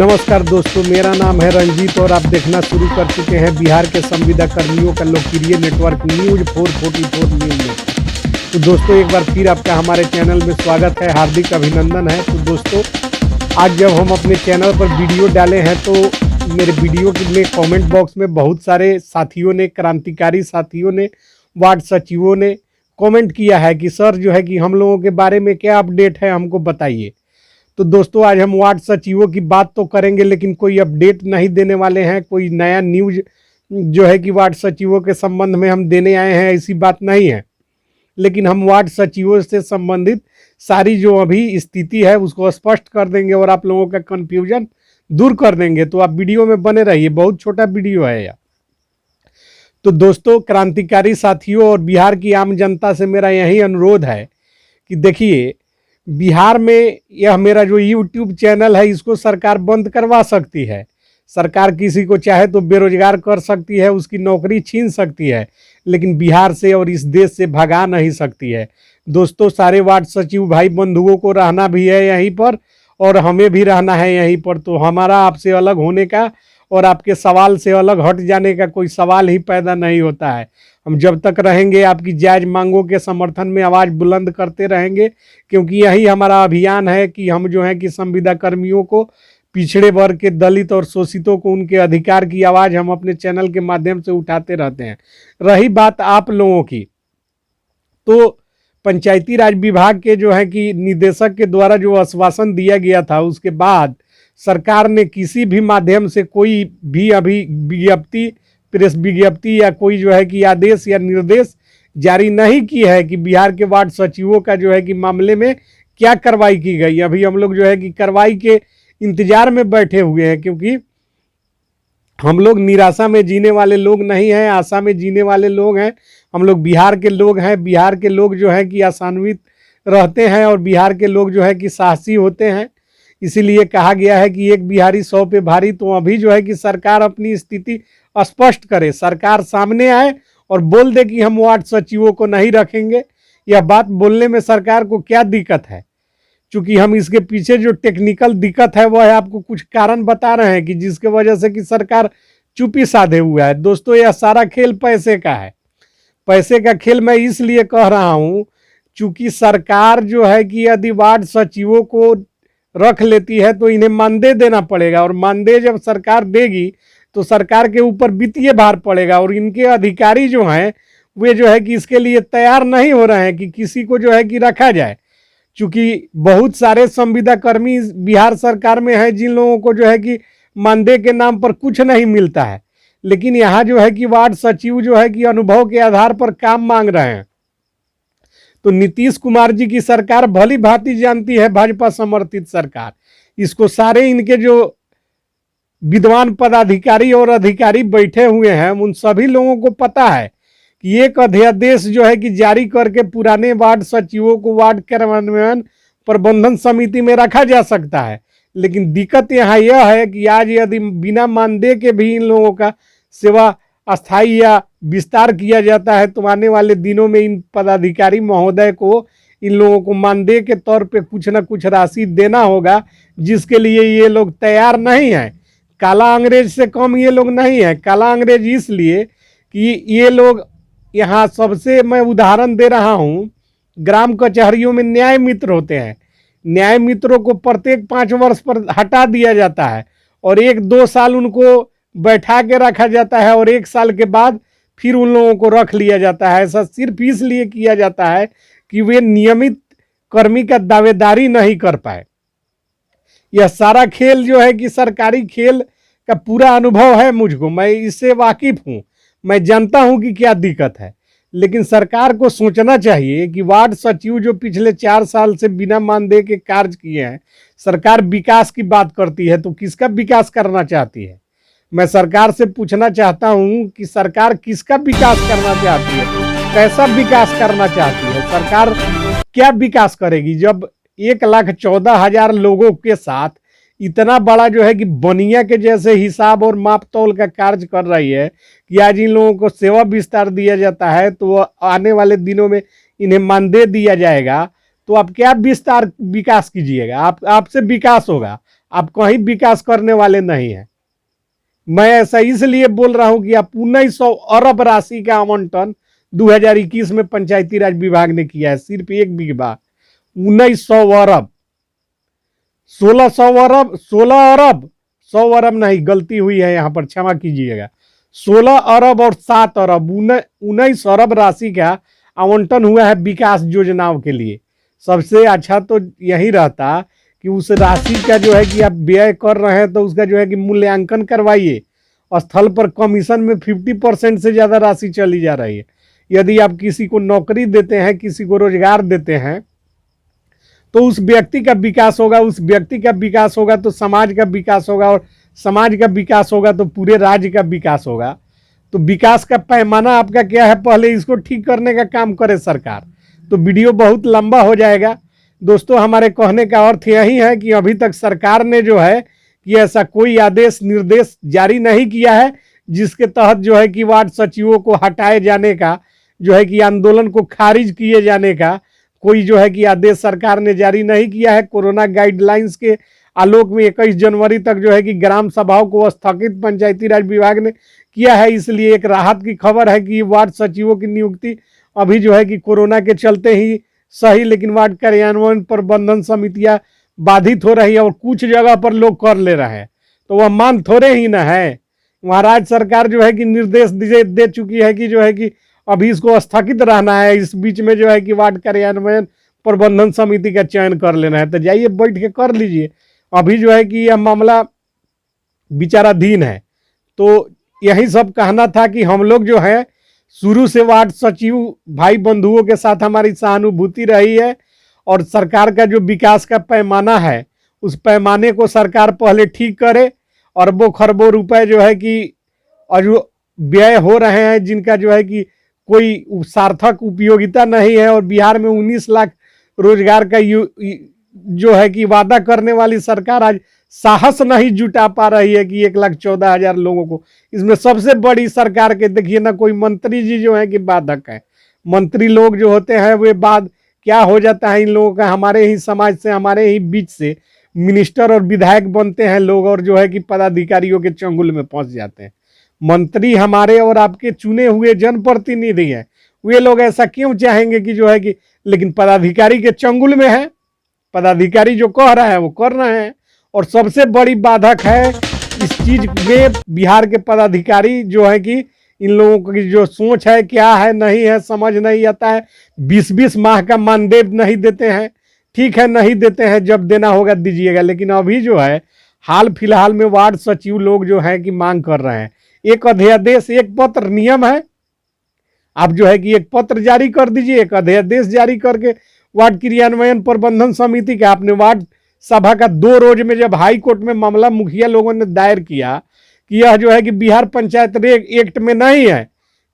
नमस्कार दोस्तों, मेरा नाम है रंजीत और आप देखना शुरू कर चुके हैं बिहार के संविदा कर्मियों का लोकप्रिय नेटवर्क न्यूज 444 न्यूज। तो दोस्तों, एक बार फिर आपका हमारे चैनल में स्वागत है, हार्दिक अभिनंदन है। तो दोस्तों, आज जब हम अपने चैनल पर वीडियो डाले हैं तो मेरे वीडियो में कमेंट बॉक्स में बहुत सारे साथियों ने, क्रांतिकारी साथियों ने, वार्ड सचिवों ने कमेंट किया है कि सर जो है कि हम लोगों के बारे में क्या अपडेट है, हमको बताइए। तो दोस्तों, आज हम वार्ड सचिवों की बात तो करेंगे लेकिन कोई अपडेट नहीं देने वाले हैं। कोई नया न्यूज जो है कि वार्ड सचिवों के संबंध में हम देने आए हैं, ऐसी बात नहीं है। लेकिन हम वार्ड सचिवों से संबंधित सारी जो अभी स्थिति है उसको स्पष्ट कर देंगे और आप लोगों का कन्फ्यूजन दूर कर देंगे। तो आप वीडियो में बने रहिए, बहुत छोटा वीडियो है यह। तो दोस्तों, क्रांतिकारी साथियों और बिहार की आम जनता से मेरा यही अनुरोध है कि देखिए, बिहार में यह मेरा जो YouTube चैनल है इसको सरकार बंद करवा सकती है। सरकार किसी को चाहे तो बेरोजगार कर सकती है, उसकी नौकरी छीन सकती है, लेकिन बिहार से और इस देश से भगा नहीं सकती है। दोस्तों, सारे वार्ड सचिव भाई बंधुओं को रहना भी है यहीं पर और हमें भी रहना है यहीं पर। तो हमारा आपसे अलग होने का और आपके सवाल से अलग हट जाने का कोई सवाल ही पैदा नहीं होता है। हम जब तक रहेंगे आपकी जायज़ मांगों के समर्थन में आवाज़ बुलंद करते रहेंगे, क्योंकि यही हमारा अभियान है कि हम जो है कि संविदा कर्मियों को, पिछड़े वर्ग के, दलित और शोषितों को उनके अधिकार की आवाज़ हम अपने चैनल के माध्यम से उठाते रहते हैं। रही बात आप लोगों की, तो पंचायती राज विभाग के जो है कि निदेशक के द्वारा जो आश्वासन दिया गया था उसके बाद सरकार ने किसी भी माध्यम से कोई भी अभी विज्ञप्ति, प्रेस विज्ञप्ति या कोई जो है कि आदेश या निर्देश जारी नहीं की है कि बिहार के वार्ड सचिवों का जो है कि मामले में क्या कार्रवाई की गई। अभी हम लोग जो है कि कार्रवाई के इंतजार में बैठे हुए हैं, क्योंकि हम लोग निराशा में जीने वाले लोग नहीं हैं, आशा में जीने वाले लोग हैं। हम लोग बिहार के लोग हैं। बिहार के लोग जो है कि आशान्वित रहते हैं और बिहार के लोग जो है कि साहसी होते हैं। इसीलिए कहा गया है कि एक बिहारी 100 पे भारी। तो अभी जो है कि सरकार अपनी स्थिति स्पष्ट करे, सरकार सामने आए और बोल दे कि हम वार्ड सचिवों को नहीं रखेंगे। यह बात बोलने में सरकार को क्या दिक्कत है? चूंकि हम इसके पीछे जो टेक्निकल दिक्कत है वह आपको कुछ कारण बता रहे हैं कि जिसके वजह से कि सरकार चुप्पी साधे हुआ है। दोस्तों, यह सारा खेल पैसे का है। पैसे का खेल मैं इसलिए कह रहा हूं चूंकि सरकार जो है कि यदि वार्ड सचिवों को रख लेती है तो इन्हें मानदेय देना पड़ेगा, और मानदेय जब सरकार देगी तो सरकार के ऊपर वित्तीय भार पड़ेगा, और इनके अधिकारी जो हैं वे जो है कि इसके लिए तैयार नहीं हो रहे हैं कि किसी को जो है कि रखा जाए। चूंकि बहुत सारे संविदा कर्मी बिहार सरकार में हैं जिन लोगों को जो है कि मानदेय के नाम पर कुछ नहीं मिलता है, लेकिन यहाँ जो है कि वार्ड सचिव जो है कि अनुभव के आधार पर काम मांग रहे हैं। तो नीतीश कुमार जी की सरकार भली भांति जानती है, भाजपा समर्थित सरकार, इसको सारे इनके जो विद्वान पदाधिकारी और अधिकारी बैठे हुए हैं उन सभी लोगों को पता है कि एक अध्यादेश जो है कि जारी करके पुराने वार्ड सचिवों को वार्ड कार्यान्वयन प्रबंधन समिति में रखा जा सकता है। लेकिन दिक्कत यहाँ यह है कि आज यदि बिना मानदेय के भी इन लोगों का सेवा अस्थायी या विस्तार किया जाता है तो आने वाले दिनों में इन पदाधिकारी महोदय को, इन लोगों को मानदेय के तौर पे कुछ ना कुछ राशि देना होगा, जिसके लिए ये लोग तैयार नहीं हैं। काला अंग्रेज से कम ये लोग नहीं है। काला अंग्रेज इसलिए कि ये लोग यहाँ, सबसे मैं उदाहरण दे रहा हूँ, ग्राम कचहरियों में न्याय मित्र होते हैं। न्याय मित्रों को प्रत्येक 5 वर्ष पर हटा दिया जाता है और 1-2 साल उनको बैठा के रखा जाता है और 1 साल के बाद फिर उन लोगों को रख लिया जाता है। ऐसा सिर्फ इसलिए किया जाता है कि वे नियमित कर्मी का दावेदारी नहीं कर पाए। यह सारा खेल जो है कि सरकारी खेल का पूरा अनुभव है मुझको, मैं इससे वाकिफ हूँ, मैं जानता हूँ कि क्या दिक्कत है। लेकिन सरकार को सोचना चाहिए कि वार्ड सचिव जो पिछले 4 साल से बिना मानदेय के कार्य किए हैं, सरकार विकास की बात करती है तो किसका विकास करना चाहती है? मैं सरकार से पूछना चाहता हूं कि सरकार किसका विकास करना चाहती है, कैसा विकास करना चाहती है? सरकार क्या विकास करेगी जब 1,14,000 लोगों के साथ इतना बड़ा जो है कि बनिया के जैसे हिसाब और माप तौल का कार्य कर रही है कि आज इन लोगों को सेवा विस्तार दिया जाता है तो आने वाले दिनों में इन्हें मानदेय दिया जाएगा। तो आप क्या विस्तार विकास कीजिएगा? आपसे विकास होगा, आप कहीं विकास करने वाले नहीं हैं। मैं ऐसा इसलिए बोल रहा हूं कि आप 1900 अरब राशि का आवंटन 2021 में पंचायती राज विभाग ने किया है, सिर्फ एक विभाग 1900 अरब, 1600 अरब, 16 अरब, 100 अरब नहीं, गलती हुई है यहां पर, क्षमा कीजिएगा, 16 अरब और 7 अरब 19 अरब राशि का आवंटन हुआ है विकास योजनाओं के लिए। सबसे अच्छा तो यही रहता कि उस राशि का जो है कि आप व्यय कर रहे हैं तो उसका जो है कि मूल्यांकन करवाइए। स्थल पर कमीशन में 50% से ज़्यादा राशि चली जा रही है। यदि आप किसी को नौकरी देते हैं, किसी को रोजगार देते हैं, तो उस व्यक्ति का विकास होगा, उस व्यक्ति का विकास होगा तो समाज का विकास होगा, और समाज का विकास होगा तो पूरे राज्य का विकास होगा। तो विकास का पैमाना आपका क्या है, पहले इसको ठीक करने का काम करे सरकार। तो वीडियो बहुत लंबा हो जाएगा दोस्तों। हमारे कहने का अर्थ यही है कि अभी तक सरकार ने जो है कि ऐसा कोई आदेश निर्देश जारी नहीं किया है जिसके तहत जो है कि वार्ड सचिवों को हटाए जाने का, जो है कि आंदोलन को खारिज किए जाने का कोई जो है कि आदेश सरकार ने जारी नहीं किया है। कोरोना गाइडलाइंस के आलोक में 21 जनवरी तक जो है कि ग्राम सभाओं को स्थगित पंचायती राज विभाग ने किया है। इसलिए एक राहत की खबर है कि वार्ड सचिवों की नियुक्ति अभी जो है कि कोरोना के चलते ही सही, लेकिन वार्ड कार्यान्वयन प्रबंधन समितियां बाधित हो रही है और कुछ जगह पर लोग कर ले रहे हैं, तो वह मान थोड़े ही ना है। वहाँ राज्य सरकार जो है कि निर्देश दे चुकी है कि जो है कि अभी इसको स्थगित रहना है। इस बीच में जो है कि वार्ड कार्यान्वयन प्रबंधन समिति का चयन कर लेना है, तो जाइए बैठ के कर लीजिए। अभी जो है कि यह मामला विचाराधीन है। तो यही सब कहना था कि हम लोग जो है शुरू से वार्ड सचिव भाई बंधुओं के साथ हमारी सहानुभूति रही है, और सरकार का जो विकास का पैमाना है उस पैमाने को सरकार पहले ठीक करे। अरबों खरबों रुपए जो है कि व्यय हो रहे हैं जिनका जो है कि कोई सार्थक उपयोगिता नहीं है, और बिहार में 19 लाख रोजगार का जो है कि वादा करने वाली सरकार आज साहस नहीं जुटा पा रही है कि 1,14,000 लोगों को। इसमें सबसे बड़ी सरकार के देखिए ना, कोई मंत्री जी जो है कि बाधक है। मंत्री लोग जो होते हैं वे बाद क्या हो जाता है इन लोगों का, हमारे ही समाज से, हमारे ही बीच से मिनिस्टर और विधायक बनते हैं लोग, और जो है कि पदाधिकारियों के चंगुल में फंस जाते हैं। मंत्री हमारे और आपके चुने हुए जनप्रतिनिधि हैं, वे लोग ऐसा क्यों चाहेंगे कि जो है कि, लेकिन पदाधिकारी के चंगुल में है। पदाधिकारी जो कह रहा है वो कर रहे हैं, और सबसे बड़ी बाधक है इस चीज में बिहार के पदाधिकारी जो है कि इन लोगों की जो सोच है क्या है नहीं है समझ नहीं आता है। 20-20 माह का मानदेय नहीं देते हैं। ठीक है नहीं देते हैं, जब देना होगा दीजिएगा, लेकिन अभी जो है हाल फिलहाल में वार्ड सचिव लोग जो है कि मांग कर रहे हैं एक अध्यादेश, एक पत्र, नियम है आप जो है कि एक पत्र जारी कर दीजिए, एक अध्यादेश जारी करके वार्ड क्रियान्वयन प्रबंधन समिति का, आपने वार्ड सभा का 2 रोज में जब हाई कोर्ट में मामला मुखिया लोगों ने दायर किया कि यह जो है कि बिहार पंचायत एक्ट में नहीं है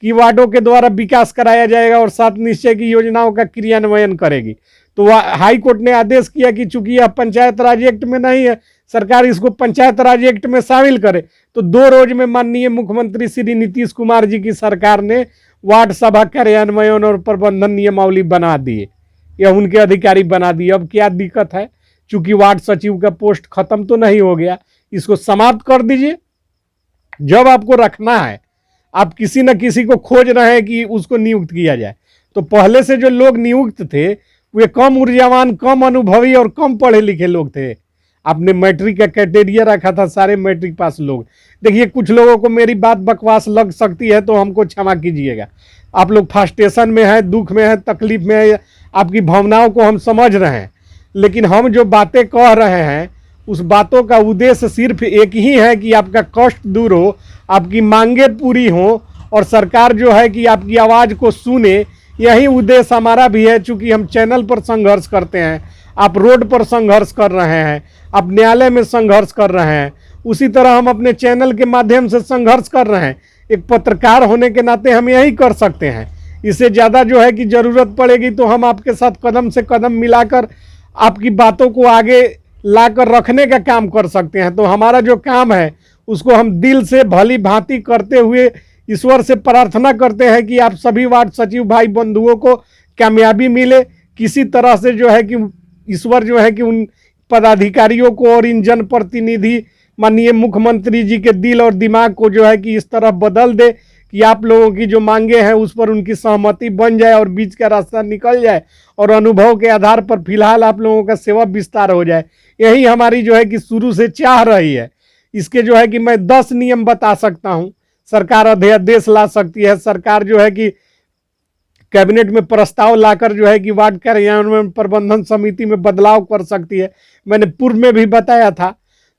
कि वार्डों के द्वारा विकास कराया जाएगा और 7 निश्चय की योजनाओं का क्रियान्वयन करेगी, तो हाई कोर्ट ने आदेश किया कि चूंकि यह पंचायत राज एक्ट में नहीं है, सरकार इसको पंचायत राज एक्ट में शामिल करे। तो 2 रोज में माननीय मुख्यमंत्री श्री नीतीश कुमार जी की सरकार ने वार्ड सभा कार्यान्वयन और प्रबंधन नियमावली बना दिए, यह उनके अधिकारी बना दिए। अब क्या दिक्कत है, चूंकि वार्ड सचिव का पोस्ट खत्म तो नहीं हो गया, इसको समाप्त कर दीजिए। जब आपको रखना है, आप किसी न किसी को खोज रहे हैं कि उसको नियुक्त किया जाए, तो पहले से जो लोग नियुक्त थे वे कम ऊर्जावान, कम अनुभवी और कम पढ़े लिखे लोग थे। आपने मैट्रिक का क्राइटेरिया रखा था, सारे मैट्रिक पास लोग। देखिए कुछ लोगों को मेरी बात बकवास लग सकती है तो हमको क्षमा कीजिएगा। आप लोग फ्रस्ट्रेशन में है, दुख में है, तकलीफ में है, आपकी भावनाओं को हम समझ रहे हैं, लेकिन हम जो बातें कह रहे हैं उस बातों का उद्देश्य सिर्फ एक ही है कि आपका कष्ट दूर हो, आपकी मांगे पूरी हो, और सरकार जो है कि आपकी आवाज़ को सुने। यही उद्देश्य हमारा भी है। चूंकि हम चैनल पर संघर्ष करते हैं, आप रोड पर संघर्ष कर रहे हैं, आप न्यायालय में संघर्ष कर रहे हैं, उसी तरह हम अपने चैनल के माध्यम से संघर्ष कर रहे हैं। एक पत्रकार होने के नाते हम यही कर सकते हैं। इससे ज़्यादा जो है कि ज़रूरत पड़ेगी तो हम आपके साथ कदम से कदम मिलाकर आपकी बातों को आगे लाकर रखने का काम कर सकते हैं। तो हमारा जो काम है उसको हम दिल से भली भांति करते हुए ईश्वर से प्रार्थना करते हैं कि आप सभी वार्ड सचिव भाई बंधुओं को कामयाबी मिले। किसी तरह से जो है कि ईश्वर जो है कि पदाधिकारियों को और इन जनप्रतिनिधि माननीय मुख्यमंत्री जी के दिल और दिमाग को जो है कि इस तरह बदल दे कि आप लोगों की जो मांगे हैं उस पर उनकी सहमति बन जाए और बीच का रास्ता निकल जाए और अनुभव के आधार पर फिलहाल आप लोगों का सेवा विस्तार हो जाए। यही हमारी जो है कि शुरू से चाह रही है। इसके जो है कि मैं 10 नियम बता सकता हूं। सरकार अध्यादेश ला सकती है, सरकार जो है कि कैबिनेट में प्रस्ताव लाकर जो है कि वार्ड कार्यान्वयन प्रबंधन समिति में बदलाव कर सकती है। मैंने पूर्व में भी बताया था।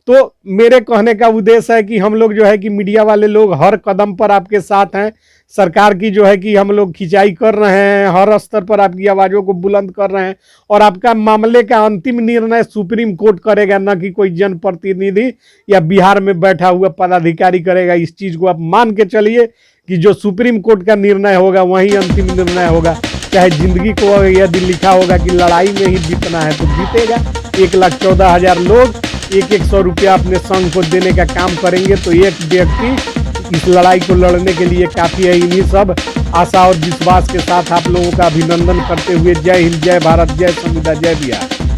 तो मेरे कहने का उद्देश्य है कि हम लोग जो है कि मीडिया वाले लोग हर कदम पर आपके साथ हैं। सरकार की जो है कि हम लोग खिंचाई कर रहे हैं, हर स्तर पर आपकी आवाज़ों को बुलंद कर रहे हैं और आपका मामले का अंतिम निर्णय सुप्रीम कोर्ट करेगा, न कि कोई जनप्रतिनिधि या बिहार में बैठा हुआ पदाधिकारी करेगा। इस चीज़ को आप मान के चलिए कि जो सुप्रीम कोर्ट का निर्णय होगा वही अंतिम निर्णय होगा। चाहे जिंदगी को यदि लिखा होगा कि लड़ाई में ही जीतना है तो जीतेगा। 1,14,000 लोग 100 रुपया अपने संघ को देने का काम करेंगे तो एक व्यक्ति इस लड़ाई को लड़ने के लिए काफ़ी है। इन्हीं सब आशा और विश्वास के साथ आप लोगों का अभिनंदन करते हुए जय हिंद, जय भारत, जय संविधान, जय बिहार।